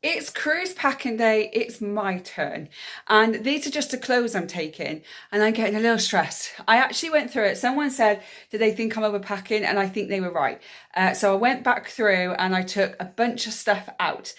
It's cruise packing day, it's my turn. And these are just the clothes I'm taking and I'm getting a little stressed. I actually went through it. Someone said, did they think I'm overpacking? And I think they were right. So I went back through and I took a bunch of stuff out.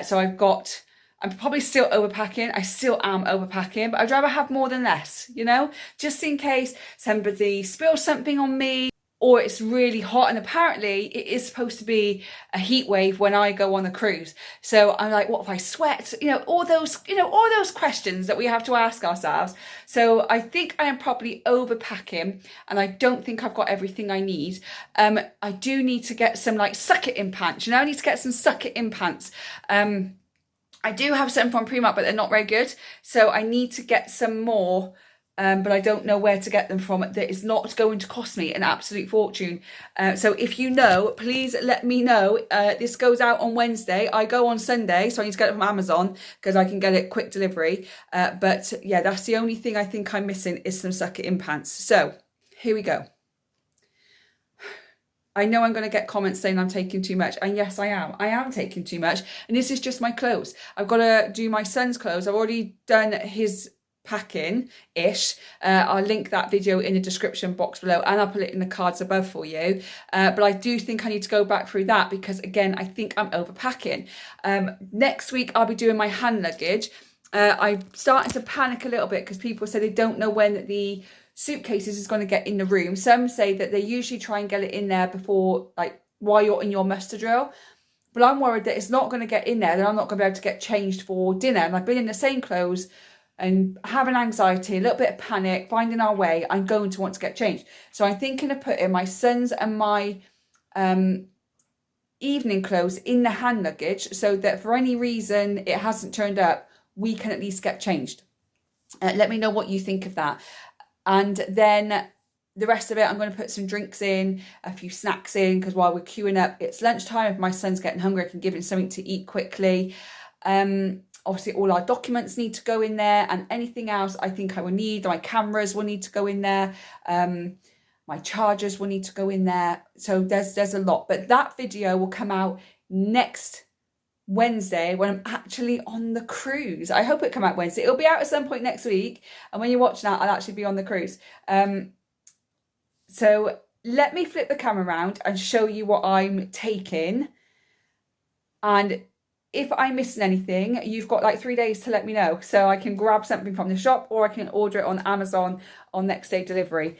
So I'm probably still overpacking. I still am overpacking, but I'd rather have more than less, you know, just in case somebody spills something on me, or it's really hot, and apparently it is supposed to be a heat wave when I go on the cruise. So I'm like, what if I sweat? All those questions that we have to ask ourselves. So I think I am probably overpacking and I don't think I've got everything I need. I do need to get some like suck it in pants, I need to get some suck it in pants. I do have some from Primark, but they're not very good. So I need to get some more. But I don't know where to get them from. That is not going to cost me an absolute fortune. So if you know, please let me know. This goes out on Wednesday. I go on Sunday, so I need to get it from Amazon because I can get it quick delivery. But yeah, that's the only thing I think I'm missing is some suck it in pants. So here we go. I know I'm going to get comments saying I'm taking too much. And yes, I am. I am taking too much. And this is just my clothes. I've got to do my son's clothes. I've already done his packing-ish. I'll link that video in the description box below and I'll put it in the cards above for you. But I do think I need to go back through that because, again, I think I'm overpacking. Next week, I'll be doing my hand luggage. I'm starting to panic a little bit because people say they don't know when the suitcases is going to get in the room. Some say that they usually try and get it in there before, like, while you're in your muster drill. But I'm worried that it's not going to get in there, then I'm not going to be able to get changed for dinner. And I've been in the same clothes and having anxiety, a little bit of panic, finding our way, I'm going to want to get changed. So I'm thinking of putting my son's and my evening clothes in the hand luggage so that for any reason it hasn't turned up, we can at least get changed. Let me know what you think of that. And then the rest of it, I'm going to put some drinks in, a few snacks in, because while we're queuing up, it's lunchtime. If my son's getting hungry, I can give him something to eat quickly. Obviously, all our documents need to go in there, and anything else I think I will need. My cameras will need to go in there. My chargers will need to go in there. So there's a lot. But that video will come out next Wednesday when I'm actually on the cruise. I hope it come out Wednesday. It'll be out at some point next week. And when you're watching that, I'll actually be on the cruise. So let me flip the camera around and show you what I'm taking. And if I'm missing anything, you've got like 3 days to let me know. So I can grab something from the shop or I can order it on Amazon on next day delivery.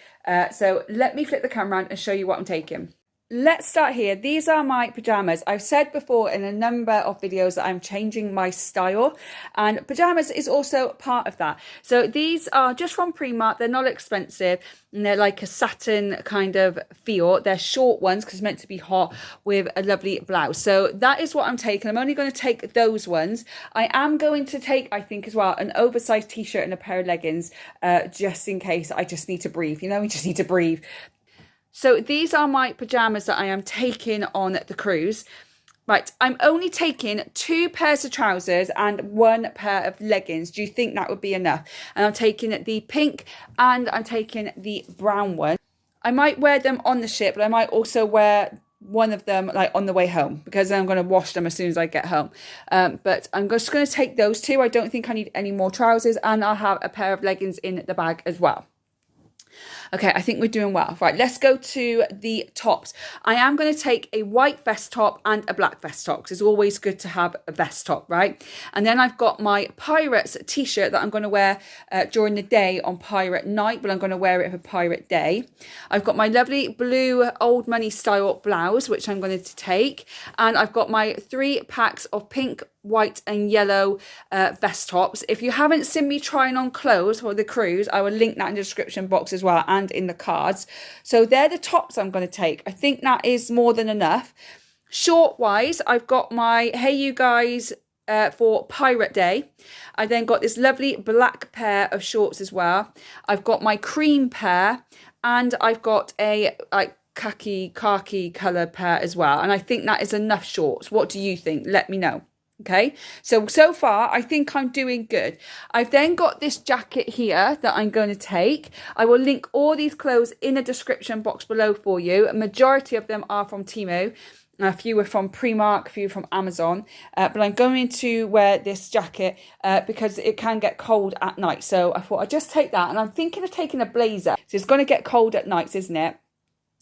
So let me flip the camera around and show you what I'm taking. Let's start here. These are my pajamas. I've said before in a number of videos that I'm changing my style, and pajamas is also part of that. So these are just from Primark. They're not expensive and they're like a satin kind of feel. They're short ones because it's meant to be hot with a lovely blouse. So that is what I'm taking. I'm only going to take those ones. I am going to take, I think as well, an oversized t-shirt and a pair of leggings just in case I just need to breathe. You know, we just need to breathe. So these are my pajamas that I am taking on the cruise. Right, I'm only taking 2 pairs of trousers and 1 pair of leggings. Do you think that would be enough? And I'm taking the pink and I'm taking the brown one. I might wear them on the ship, but I might also wear one of them like on the way home because I'm going to wash them as soon as I get home. But I'm just going to take those 2. I don't think I need any more trousers, and I'll have a pair of leggings in the bag as well. Okay, I think we're doing well. Right, let's go to the tops. I am going to take a white vest top and a black vest top because it's always good to have a vest top, right? And then I've got my Pirates t-shirt that I'm going to wear during the day on Pirate night, but I'm going to wear it for Pirate day. I've got my lovely blue old money style blouse, which I'm going to take. And I've got my 3 packs of pink, white and yellow vest tops. If you haven't seen me trying on clothes for the cruise, I will link that in the description box as well and in the cards. So they're the tops I'm going to take. I think that is more than enough. Short wise, I've got my Hey You Guys for Pirate Day. I then got this lovely black pair of shorts as well. I've got my cream pair, and I've got a like khaki colour pair as well. And I think that is enough shorts. What do you think? Let me know. Okay, so far I think I'm doing good. I've then got this jacket here that I'm going to take. I will link all these clothes in the description box below for you. A majority of them are from Temu. A few were from Primark, a few from Amazon, but I'm going to wear this jacket because it can get cold at night. So I thought I'd just take that, and I'm thinking of taking a blazer. So it's going to get cold at nights, isn't it?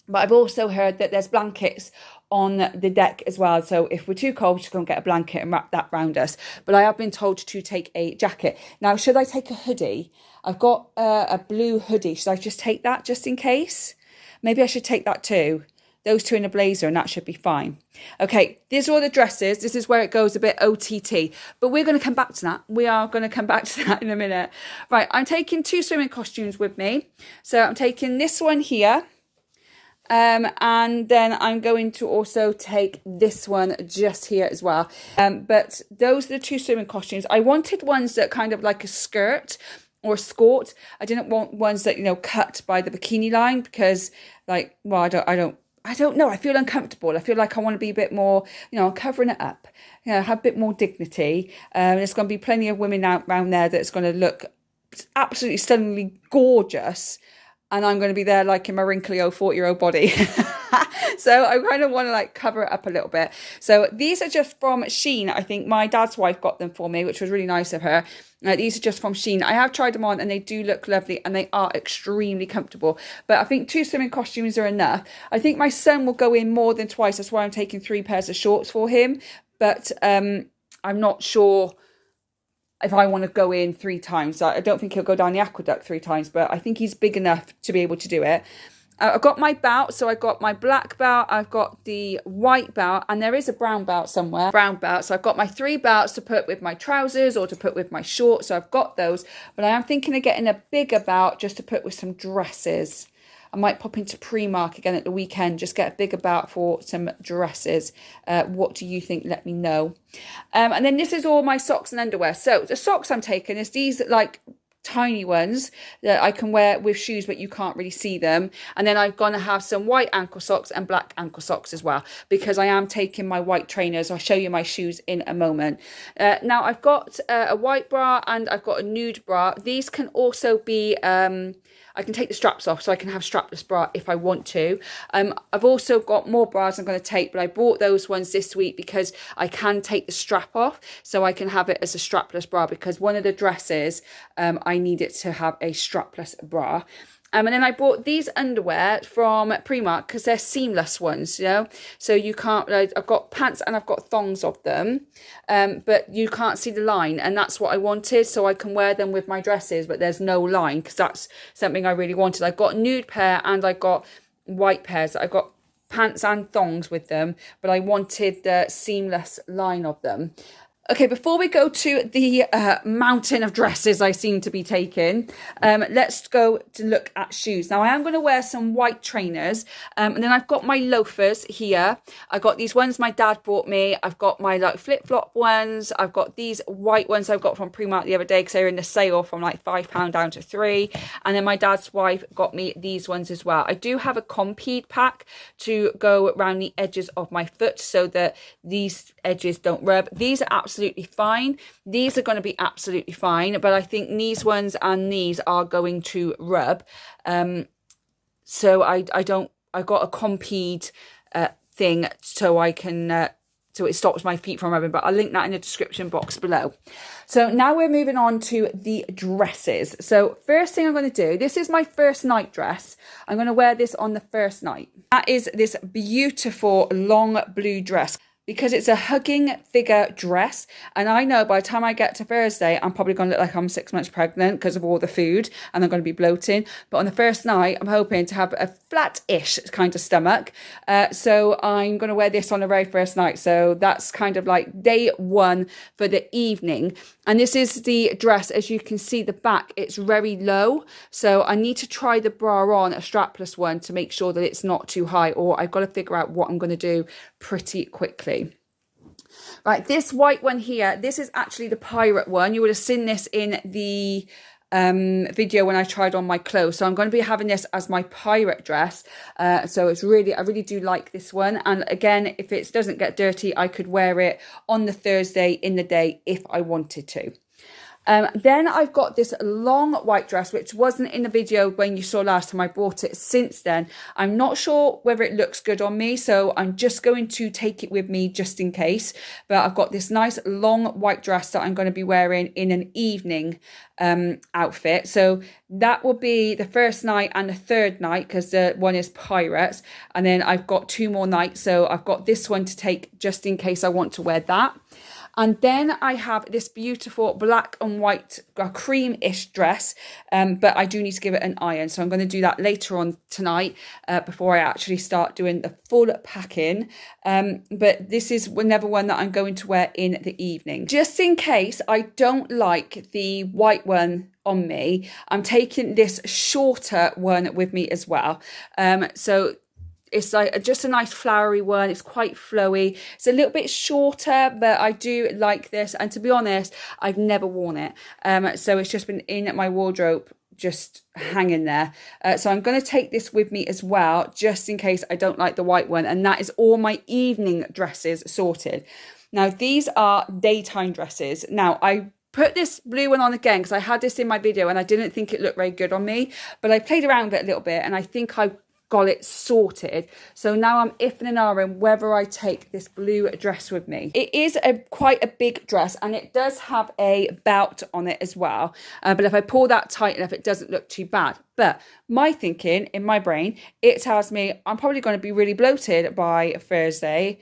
But I've also heard that there's blankets on the deck as well. So if we're too cold, just go and get a blanket and wrap that around us. But I have been told to take a jacket. Now, should I take a hoodie? I've got a blue hoodie. Should I just take that just in case? Maybe I should take that too. Those two in a blazer, and that should be fine. Okay, these are all the dresses. This is where it goes a bit OTT. But we're going to come back to that. We are going to come back to that in a minute. Right, I'm taking 2 swimming costumes with me. So I'm taking this one here. And then I'm going to also take this one just here as well. But those are the 2 swimming costumes. I wanted ones that kind of like a skirt or a skirt. I didn't want ones that, you know, cut by the bikini line because, like, well, I don't know. I feel uncomfortable. I feel like I want to be a bit more, you know, covering it up, you know, have a bit more dignity. There's going to be plenty of women out around there that's going to look absolutely stunningly gorgeous. And I'm going to be there like in my wrinkly old 40-year-old body. So I kind of want to like cover it up a little bit. So these are just from Shein. I think my dad's wife got them for me, which was really nice of her. These are just from Shein. I have tried them on and they do look lovely and they are extremely comfortable. But I think 2 swimming costumes are enough. I think my son will go in more than twice. That's why I'm taking 3 pairs of shorts for him. But I'm not sure if I want to go in 3 times. I don't think he'll go down the aqueduct 3 times, but I think he's big enough to be able to do it. I've got my belt, so I've got my black belt, I've got the white belt, and there is a brown belt somewhere. Brown belt, so I've got my 3 belts to put with my trousers or to put with my shorts, so I've got those. But I am thinking of getting a bigger belt just to put with some dresses. I might pop into Primark again at the weekend, just get a bigger belt for some dresses. What do you think? Let me know. And then this is all my socks and underwear. So the socks I'm taking is these like tiny ones that I can wear with shoes, but you can't really see them. And then I'm going to have some white ankle socks and black ankle socks as well, because I am taking my white trainers. I'll show you my shoes in a moment. Now I've got a white bra and I've got a nude bra. These can also be I can take the straps off, so I can have strapless bra if I want to. I've also got more bras I'm going to take, but I bought those ones this week because I can take the strap off, so I can have it as a strapless bra, because one of the dresses, I need it to have a strapless bra. And then I bought these underwear from Primark because they're seamless ones, you know. So you can't, I've got pants and I've got thongs of them, but you can't see the line. And that's what I wanted, so I can wear them with my dresses, but there's no line because that's something I really wanted. I got a nude pair and I got white pairs. I got pants and thongs with them, but I wanted the seamless line of them. Okay, before we go to the mountain of dresses I seem to be taking, let's go to look at shoes. Now, I am going to wear some white trainers, and then I've got my loafers here. I got these ones my dad bought me. I've got my like flip-flop ones. I've got these white ones I got from Primark the other day because they were in the sale from like £5 down to £3. And then my dad's wife got me these ones as well. I do have a Compeed pack to go around the edges of my foot so that these edges don't rub. These are absolutely fine. These are going to be absolutely fine, but I think these ones and these are going to rub. So I got a Compeed thing so I can so it stops my feet from rubbing, but I'll link that in the description box below. So now we're moving on to the dresses. So first thing I'm going to do, this is my first night dress. I'm going to wear this on the first night. That is this beautiful long blue dress, because it's a hugging figure dress. And I know by the time I get to Thursday, I'm probably going to look like I'm 6 months pregnant because of all the food and I'm going to be bloating. But on the first night, I'm hoping to have a flat-ish kind of stomach. So I'm going to wear this on the very first night. So that's kind of like day 1 for the evening. And this is the dress. As you can see, the back, it's very low. So I need to try the bra on, a strapless one, to make sure that it's not too high, or I've got to figure out what I'm going to do pretty quickly. Right, this white one here, this is actually the pirate one. You would have seen this in the video when I tried on my clothes. So I'm going to be having this as my pirate dress. So it's really, I really do like this one. And again, if it doesn't get dirty, I could wear it on the Thursday in the day if I wanted to. Then I've got this long white dress, which wasn't in the video when you saw last time. I bought it since then. I'm not sure whether it looks good on me, so I'm just going to take it with me just in case. But I've got this nice long white dress that I'm going to be wearing in an evening outfit. So that will be the first night and the third night, because the one is Pirates, and then I've got 2 more nights, so I've got this one to take just in case I want to wear that. And then I have this beautiful black and white cream-ish dress, but I do need to give it an iron. So I'm going to do that later on tonight before I actually start doing the full packing. But this is another one that I'm going to wear in the evening. Just in case I don't like the white one on me, I'm taking this shorter one with me as well. So it's like just a nice flowery one. It's quite flowy. It's a little bit shorter, but I do like this. And to be honest, I've never worn it. So it's just been in my wardrobe, just hanging there. So I'm going to take this with me as well, just in case I don't like the white one. And that is all my evening dresses sorted. Now, these are daytime dresses. Now, I put this blue one on again because I had this in my video and I didn't think it looked very good on me. But I played around with it a little bit and I think I got it sorted. So now I'm iffing and ahhing whether I take this blue dress with me. It is quite a big dress and it does have a belt on it as well. But if I pull that tight enough, it doesn't look too bad. But my thinking in my brain, it tells me I'm probably going to be really bloated by Thursday.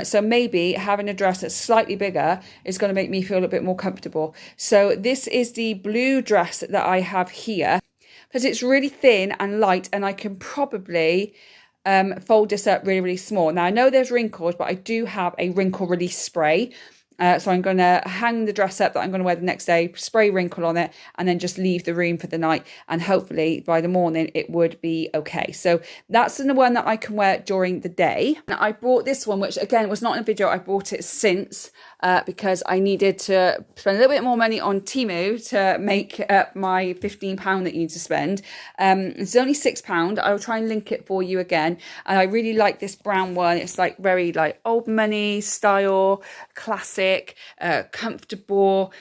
So maybe having a dress that's slightly bigger is going to make me feel a bit more comfortable. So this is the blue dress that I have here, because it's really thin and light and I can probably fold this up really, really small. Now, I know there's wrinkles, but I do have a wrinkle release spray. So I'm going to hang the dress up that I'm going to wear the next day, spray wrinkle on it, and then just leave the room for the night. And hopefully by the morning it would be okay. So that's the one that I can wear during the day. Now, I bought this one, which again was not in a video. I bought it since because I needed to spend a little bit more money on Temu to make up my £15 that you need to spend. It's only £6. I'll try and link it for you again. And I really like this brown one. It's like very like old money style, classic. Comfortable.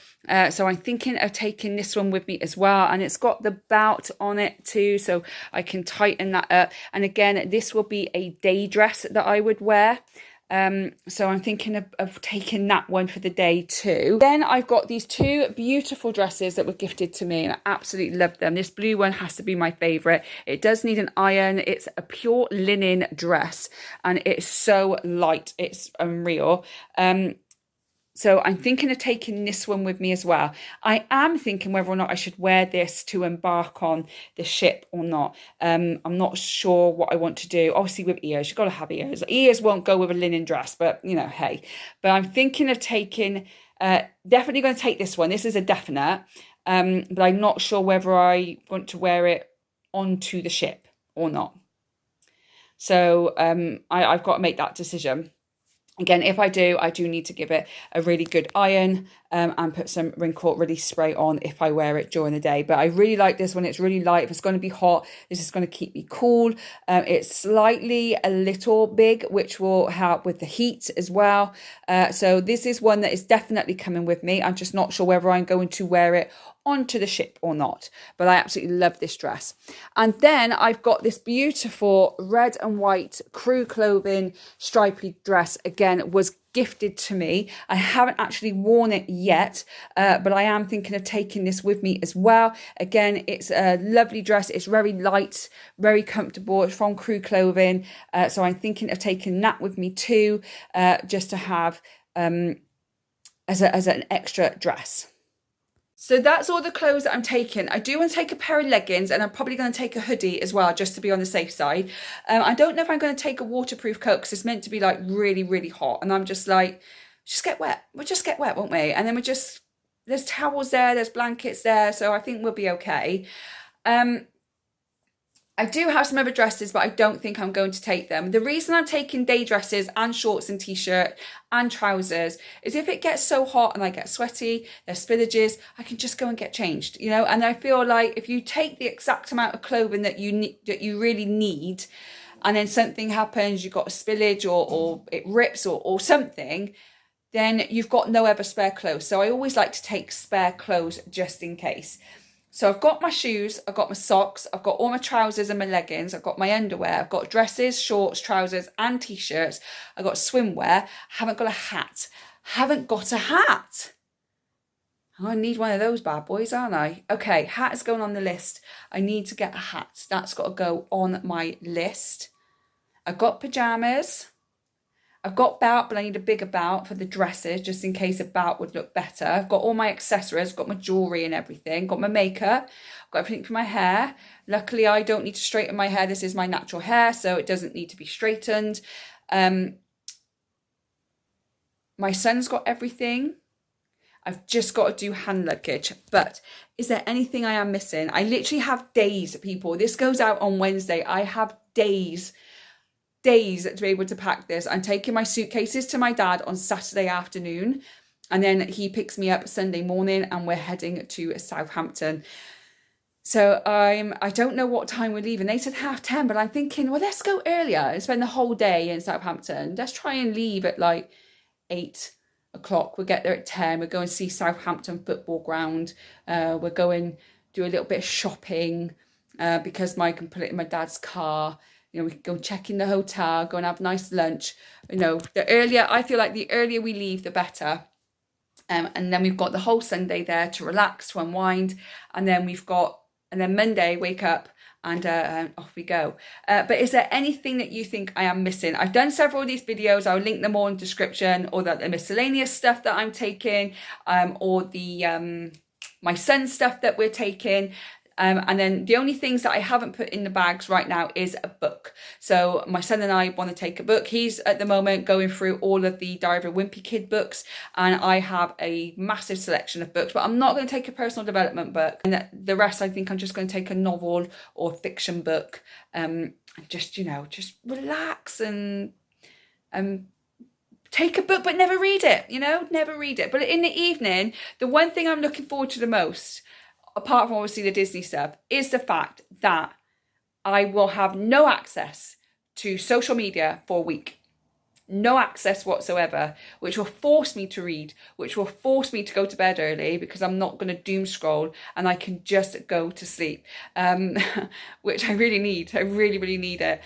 So I'm thinking of taking this one with me as well, and it's got the belt on it too, so I can tighten that up. And again, this will be a day dress that I would wear. So I'm thinking of taking that one for the day too. Then I've got these 2 beautiful dresses that were gifted to me and I absolutely love them. This blue one has to be my favorite. It does need an iron. It's a pure linen dress and it's so light. It's unreal. So I'm thinking of taking this one with me as well. I am thinking whether or not I should wear this to embark on the ship or not. I'm not sure what I want to do. Obviously with ears, you've got to have ears. Ears won't go with a linen dress, but you know, hey. But I'm thinking of taking, definitely going to take this one. This is a definite. But I'm not sure whether I want to wear it onto the ship or not. So I've got to make that decision. Again, if I do need to give it a really good iron and put some wrinkle release spray on if I wear it during the day. But I really like this one. It's really light. If it's going to be hot, this is going to keep me cool. It's slightly a little big, which will help with the heat as well. So this is one that is definitely coming with me. I'm just not sure whether I'm going to wear it onto the ship or not, but I absolutely love this dress. And then I've got this beautiful red and white crew clothing stripy dress. Again, was gifted to me. I haven't actually worn it yet, but I am thinking of taking this with me as well. Again, it's a lovely dress. It's very light, very comfortable. It's from Crew Clothing, so I'm thinking of taking that with me too, just to have as an extra dress. So that's all the clothes that I'm taking. I do want to take a pair of leggings and I'm probably going to take a hoodie as well, just to be on the safe side. I don't know if I'm going to take a waterproof coat because it's meant to be like really, really hot. And I'm just like, just get wet. We'll just get wet, won't we? And then there's towels there, there's blankets there. So I think we'll be okay. I do have some other dresses, but I don't think I'm going to take them. The reason I'm taking day dresses and shorts and t-shirt and trousers is if it gets so hot and I get sweaty, there's spillages, I can just go and get changed, you know? And I feel like if you take the exact amount of clothing that you really need, and then something happens, you've got a spillage or it rips or something, then you've got no ever spare clothes. So I always like to take spare clothes just in case. So I've got my shoes, I've got my socks, I've got all my trousers and my leggings, I've got my underwear, I've got dresses, shorts, trousers and t-shirts, I've got swimwear, I haven't got a hat. Haven't got a hat. I need one of those bad boys, aren't I? Okay, hat is going on the list. I need to get a hat. That's got to go on my list. I've got pajamas. I've got belt, but I need a bigger belt for the dresses, just in case a belt would look better. I've got all my accessories, got my jewellery and everything, got my makeup, I've got everything for my hair. Luckily, I don't need to straighten my hair. This is my natural hair, so it doesn't need to be straightened. My son's got everything. I've just got to do hand luggage. But is there anything I am missing? I literally have days, people. This goes out on Wednesday. I have days to be able to pack this. I'm taking my suitcases to my dad on Saturday afternoon, and then he picks me up Sunday morning and we're heading to Southampton. So I don't know what time we're leaving. They said 10:30, but I'm thinking, well, let's go earlier and spend the whole day in Southampton. Let's try and leave at like 8 o'clock. We'll get there at 10. We'll go and see Southampton football ground. We'll go and do a little bit of shopping because Mike can put it in my dad's car. You know, we can go check in the hotel, go and have a nice lunch. You know, I feel like the earlier we leave, the better. And then we've got the whole Sunday there to relax, to unwind. And then Monday, wake up and off we go. But is there anything that you think I am missing? I've done several of these videos. I'll link them all in the description, or the miscellaneous stuff that I'm taking, or the my son's stuff that we're taking. And then the only things that I haven't put in the bags right now is a book. So my son and I want to take a book. He's at the moment going through all of the Diary of a Wimpy Kid books, and I have a massive selection of books, but I'm not going to take a personal development book. And the rest, I think I'm just going to take a novel or fiction book. Just relax and take a book, but never read it, never read it. But in the evening, the one thing I'm looking forward to the most, apart from obviously the Disney stuff, is the fact that I will have no access to social media for a week. No access whatsoever, which will force me to read, which will force me to go to bed early because I'm not going to doom scroll and I can just go to sleep, which I really need. I really, really need it.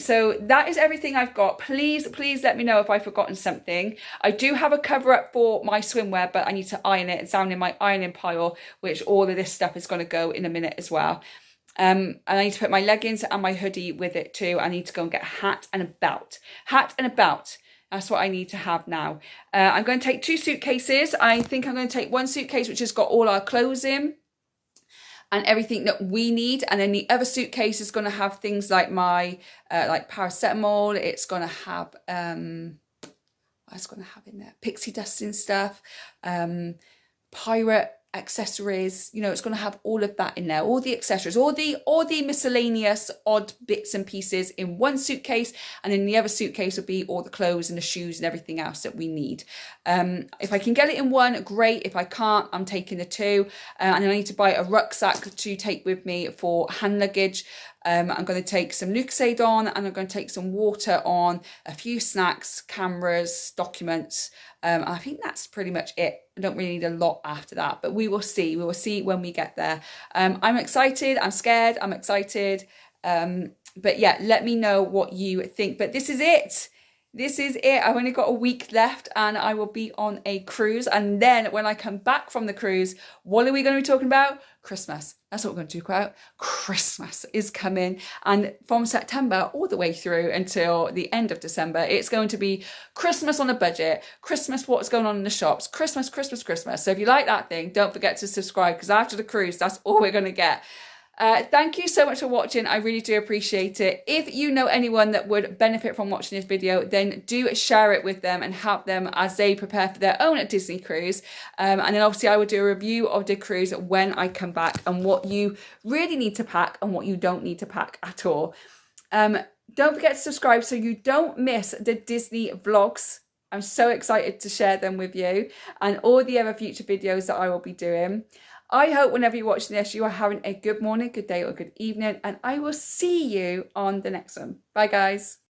So that is everything I've got. Please let me know if I've forgotten something. I do have a cover up for my swimwear, but I need to iron it. It's down in my ironing pile, which all of this stuff is going to go in a minute as well. And I need to put my leggings and my hoodie with it too. I need to go and get a hat and a belt. Hat and a belt. That's what I need to have now. I'm going to take 2 suitcases. I think I'm going to take one suitcase which has got all our clothes in and everything that we need. And then the other suitcase is going to have things like my like paracetamol. It's going to have what's going to have in there? Pixie dust and stuff. Pirate accessories, it's going to have all of that in there, all the accessories, all the miscellaneous odd bits and pieces in one suitcase, and in the other suitcase will be all the clothes and the shoes and everything else that we need. If I can get it in one, great. If I can't, I'm taking the 2, and then I need to buy a rucksack to take with me for hand luggage. I'm going to take some Lucozade on, and I'm going to take some water on, a few snacks, cameras, documents. I think that's pretty much it. I don't really need a lot after that, but we will see. We will see when we get there. I'm excited. I'm scared. I'm excited. But yeah, let me know what you think. But this is it. This is it. I've only got a week left and I will be on a cruise. And then when I come back from the cruise, what are we going to be talking about? Christmas. That's what we're going to talk about. Christmas is coming. And from September all the way through until the end of December, it's going to be Christmas on a budget. Christmas, what's going on in the shops. Christmas, Christmas, Christmas. So if you like that thing, don't forget to subscribe, because after the cruise, that's all we're going to get. Thank you so much for watching. I really do appreciate it. If you know anyone that would benefit from watching this video, then do share it with them and help them as they prepare for their own Disney cruise. And then obviously I will do a review of the cruise when I come back, and what you really need to pack and what you don't need to pack at all. Don't forget to subscribe so you don't miss the Disney vlogs. I'm so excited to share them with you, and all the other future videos that I will be doing. I hope whenever you're watching this, you are having a good morning, good day, or good evening, and I will see you on the next one. Bye, guys.